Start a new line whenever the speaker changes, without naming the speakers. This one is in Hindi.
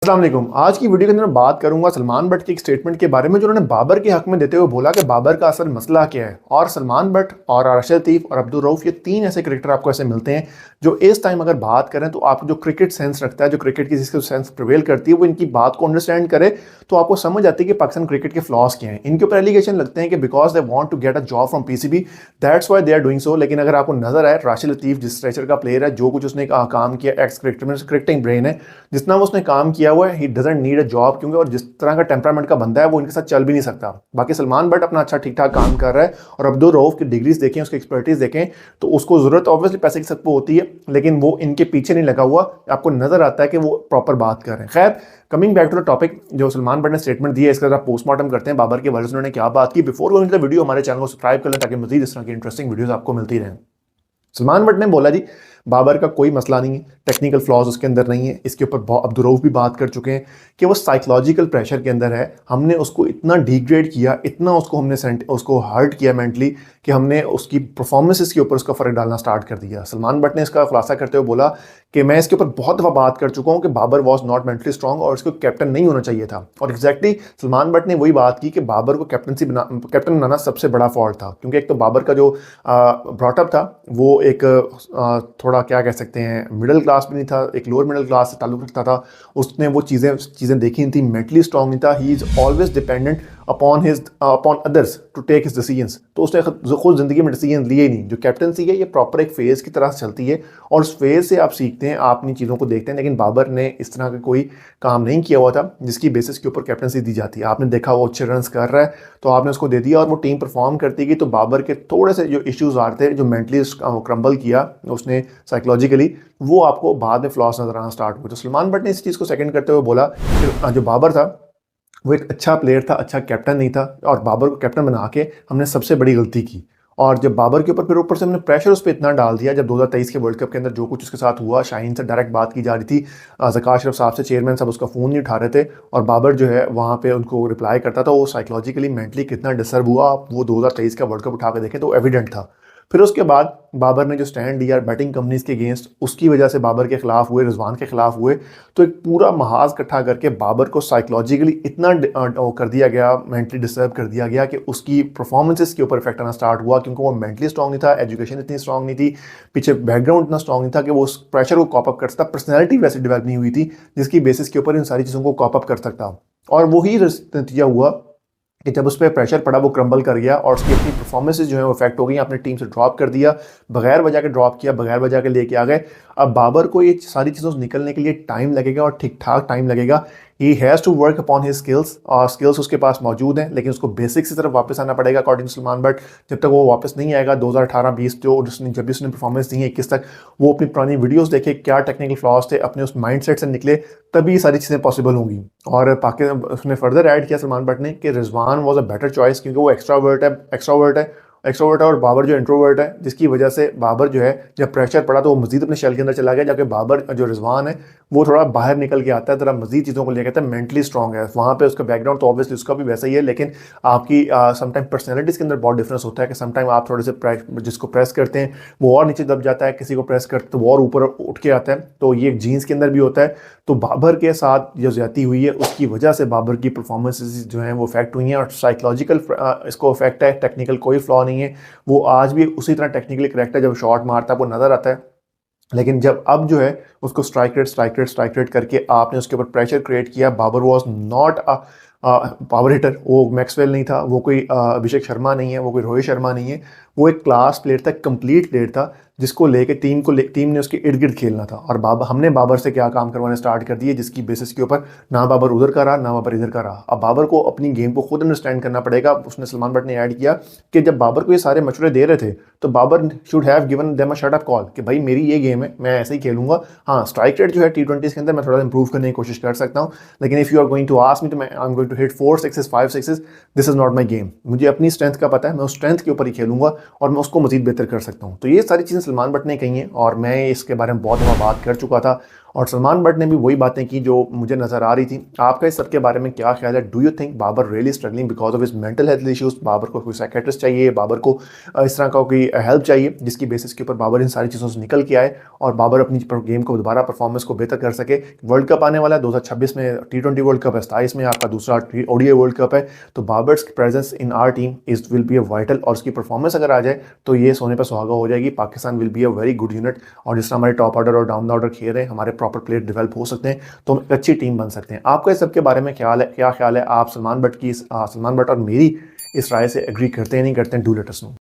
अस्सलाम वालेकुम। आज की वीडियो के अंदर मैं बात करूंगा सलमान बट के एक स्टेटमेंट के बारे में जो उन्होंने बाबर के हक में देते हुए बोला कि बाबर का असल मसला क्या है। और सलमान बट और राशिद लतीफ़ और अब्दुल रऊफ ये तीन ऐसे क्रिकेटर आपको ऐसे मिलते हैं जो इस टाइम अगर बात करें तो आपको जो क्रिकेट सेंस रखता है, जो क्रिकेट की जिसकी सेंस प्रिवेल करती है, वो इनकी बात को अंडरस्टैंड करे तो आपको समझ आती है कि पाकिस्तान क्रिकेट के फ्लॉज क्या हैं। इनके ऊपर एलिगेशन लगते हैं कि because they want to get a job from PCB, that's why they are doing so. लेकिन अगर आपको नजर आए राशिद लतीफ़ जिस स्ट्रेचर का प्लेयर है, जो कुछ उसने काम किया, एक्स क्रिकेटर में क्रिकेटिंग ब्रेन है, जितना वो उसने काम किया हुआ है, he doesn't need a job, क्योंकि और जिस तरह का टेम्परामेंट का बंदा है वो इनके साथ चल भी नहीं सकता। बाकी सलमान बट अपना अच्छा ठीक ठाक काम कर रहा है और अब्दुल रऊफ की डिग्रीज देखें, उसकी एक्सपर्टीज देखें तो उसको जरूरत ऑब्वियसली पैसे की सबको होती है, लेकिन वो इनके पीछे नहीं लगा हुआ। आपको नजर आता है कि वो प्रॉपर बात कर रहे हैं। खैर, coming back to the topic, जो सलमान बट ने स्टेटमेंट दिया इसका पोस्टमार्टम करते हैं बाबर के वजह से उन्होंने क्या बात की। Before going to the video हमारे चैनल को सब्सक्राइब कर लें ताकि मजीद इस तरह की इंटरेस्टिंग वीडियोस आपको मिलती रहें। सलमान बट ने बोला जी बाबर का कोई मसला नहीं है, टेक्निकल फ्लॉज उसके अंदर नहीं है। इसके ऊपर अब्दुल रऊफ भी बात कर चुके हैं कि वो साइकोलॉजिकल प्रेशर के अंदर है। हमने उसको इतना डिग्रेड किया, इतना उसको हमने उसको हर्ट किया मेंटली कि हमने उसकी परफॉर्मेंसेस के ऊपर उसका फ़र्क डालना स्टार्ट कर दिया। सलमान बट ने इसका खुलासा करते हुए बोला कि मैं इसके ऊपर बहुत दफ़ा बात कर चुका हूँ कि Babar was not mentally strong और इसको कैप्टन नहीं होना चाहिए था। और एग्जैक्टली सलमान बट ने वही बात की कि बाबर को कैप्टन बनाना सबसे बड़ा फॉल्ट था, क्योंकि एक तो बाबर का जो ब्रॉटअप था वो एक थोड़ा क्या कह सकते हैं मिडिल क्लास भी नहीं था, एक लोअर मिडिल क्लास से ताल्लुक़ रखता था। उसने वो चीज़ें देखी नहीं थी, मेंटली स्ट्रॉन्ग नहीं था। He is always dependent upon others to take his decisions. तो उसने खुद ज़िंदगी में डिसीजन लिए ही नहीं। जो कैप्टनसी है ये प्रॉपर एक फेज़ की तरह चलती है और उस फेज़ से आप सीखते हैं, आप इन चीज़ों को देखते हैं। लेकिन बाबर ने इस तरह का कोई काम नहीं किया हुआ था जिसकी बेसिस के ऊपर कैप्टनसी दी जाती है। आपने देखा वो अच्छे रन्स कर रहा है तो आपने उसको दे दिया और वो टीम परफॉर्म करती गई। तो बाबर के थोड़े से जो इश्यूज आ रहे थे, जो मेंटली क्रम्बल किया उसने साइकोलॉजिकली, वो आपको बाद में फ्लॉस नजर आना स्टार्ट हुआ। तो सलमान बट ने इस चीज़ को सेकंड करते हुए बोला कि जो बाबर था वो एक अच्छा प्लेयर था, अच्छा कैप्टन नहीं था और बाबर को कैप्टन बना के हमने सबसे बड़ी गलती की। और जब बाबर के ऊपर फिर ऊपर से हमने प्रेशर उस पर इतना डाल दिया, जब 2023 के वर्ल्ड कप के अंदर जो कुछ उसके साथ हुआ, शाहीन से डायरेक्ट बात की जा रही थी, ज़का अशरफ साहब से, चेयरमैन साहब उसका फ़ोन नहीं उठा रहे थे और बाबर जो है वहाँ पे उनको रिप्लाई करता था। वो साइकोलॉजिकली मेंटली कितना डिस्टर्ब हुआ, आप वो 2023 का वर्ल्ड कप उठा के देखें तो एविडेंट था। फिर उसके बाद बाबर ने जो स्टैंड लिया बैटिंग कंपनीज के अगेंस्ट, उसकी वजह से बाबर के खिलाफ हुए, रिजवान के खिलाफ हुए, तो एक पूरा महाज इकट्ठा करके बाबर को साइकोलॉजिकली इतना कर दिया गया, मेंटली डिस्टर्ब कर दिया गया कि उसकी परफॉर्मेंसेस के ऊपर इफेक्ट आना स्टार्ट हुआ, क्योंकि वो मेंटली स्ट्रॉन्ग नहीं था, एजुकेशन इतनी स्ट्रॉन्ग नहीं थी, पीछे बैकग्राउंड इतना स्ट्रॉन्ग नहीं था कि वो उस प्रेशर को कॉप अप कर सकता, पर्सनैलिटी वैसे डेवलप नहीं हुई थी जिसकी बेसिस के ऊपर इन सारी चीज़ों को कॉप अप कर सकता। और वही नतीजा हुआ कि जब उस पर प्रेशर पड़ा वो क्रम्बल कर गया और उसकी अपनी परफॉर्मेंसेस जो है वो इफेक्ट हो गई। आपने टीम से ड्रॉप कर दिया, बगैर वजह के ड्रॉप किया, बगैर वजह के लेके आ गए। अब बाबर को ये सारी चीज़ों से निकलने के लिए टाइम लगेगा और ठीक ठाक टाइम लगेगा। He has to work upon his skills, और स्किल्स उसके पास मौजूद हैं, लेकिन उसको बेसिक्स की तरफ वापस आना पड़ेगा अकॉर्डिंग टू सलमान बट। जब तक वो वापस नहीं आएगा 2018-20 जब भी उसने परफॉर्मेंस दी है 21 तक, वो अपनी पुरानी वीडियोस देखे, क्या टेक्निकल फ्लॉज थे, अपने उस माइंडसेट से निकले, तभी सारी चीज़ें पॉसिबल होंगी। और पाकिस्तान उसने फर्दर ऐड किया सलमान बट ने कि Rizwan was a better choice, क्योंकि वो एक्स्ट्रावर्ट है और बाबर जो इंट्रोवर्ट है, जिसकी वजह से बाबर जो है जब प्रेशर पड़ा तो वो मजीद अपने शेल के अंदर चला गया, जबकि बाबर जो रिजवान है वो थोड़ा बाहर निकल के आता है, थोड़ा मजीद चीज़ों को लेकर आता है, मेंटली स्ट्रॉन्ग है। वहाँ पे उसका बैकग्राउंड तो ऑब्वियसली उसका भी वैसा ही है, लेकिन आपकी समटाइम पर्सनैलिटीज़ के अंदर बहुत डिफरेंस होता है कि समटाइम आप थोड़े से जिसको प्रेस करते हैं वो और नीचे दब जाता है, किसी को प्रेस करते तो वो और ऊपर उठ के आता है। तो ये जीन्स के अंदर भी होता है। तो बाबर के साथ जो ज्यादती हुई है उसकी वजह से बाबर की परफॉर्मेंसेस जो हैं वो इफेक्ट हुई हैं और साइकोलॉजिकल इसको इफेक्ट है, टेक्निकल कोई फ्लॉ नहीं है। वो आज भी उसी तरह टेक्निकली करेक्ट है, जब शॉट मारता है वो नज़र आता है। लेकिन जब अब जो है उसको स्ट्राइक रेट करके आपने उसके ऊपर प्रेशर क्रिएट किया, Babar was not a power hitter, वो मैक्सवेल नहीं था, वो कोई अभिषेक शर्मा नहीं है, वो कोई रोहित शर्मा नहीं है, वो एक क्लास प्लेयर था, कंप्लीट प्लेयर था, जिसको लेके टीम ने उसके इर्द गिर्द खेलना था। और हमने बाबर से क्या काम करवाने स्टार्ट कर दिए, जिसकी बेसिस के ऊपर ना बाबर उधर का रहा ना बाबर इधर का रहा। अब बाबर को अपनी गेम को खुद अंडरस्टैंड करना पड़ेगा। उसने सलमान बट ने ऐड किया कि जब बाबर को ये सारे मशवरे दे रहे थे तो Babar should have given them a shut up call कि भाई मेरी ये गेम है, मैं ऐसे ही खेलूंगा। हाँ, स्ट्राइक रेट जो है T20 के अंदर मैं थोड़ा इंप्रूव करने की कोशिश कर सकता हूँ, लेकिन if you are going to ask me तो मैं I am going to hit 4 sixes 5 sixes, this is not my game. मुझे अपनी स्ट्रेंथ का पता है, मैं उस स्ट्रेंथ के ऊपर ही खेलूंगा और मैं उसको मजीद बेहतर कर सकता हूँ। तो ये सारी चीज़ें सलमान बट ने कही हैं और मैं इसके बारे में बहुत दफ़ा बात कर चुका था और सलमान बट ने भी वही बातें की जो मुझे नज़र आ रही थी। आपका इस सब के बारे में क्या ख्याल है? Do you think Babar really struggling because of his mental health issues? Babar को कोई साइकेट्रिस्ट चाहिए, बाबर को इस तरह का कोई हेल्प चाहिए जिसकी बेसिस के ऊपर बाबर इन सारी चीज़ों से निकल के आए और बाबर अपनी गेम को दोबारा परफॉर्मेंस को बेहतर कर सके। वर्ल्ड कप आने वाला है 2026 में, T20 वर्ल्ड कप है, 27 में आपका दूसरा ODI वर्ल्ड कप है। तो Babar's presence in are team is will be a vital, और उसकी परफॉर्मेंस अगर आ जाए तो ये सोने पर सुहागा हो जाएगी। Pakistan will be a very good unit, और जिस तरह हमारे टॉप ऑर्डर और डाउन द ऑर्डर खेल रहे हैं, हमारे प्रॉपर प्लेयर डेवलप हो सकते हैं, तो हम एक अच्छी टीम बन सकते हैं। आपका इस सब के बारे में ख्याल है, क्या ख्याल है? आप सलमान बट और मेरी इस राय से एग्री करते हैं, नहीं करते हैं? Do let us know.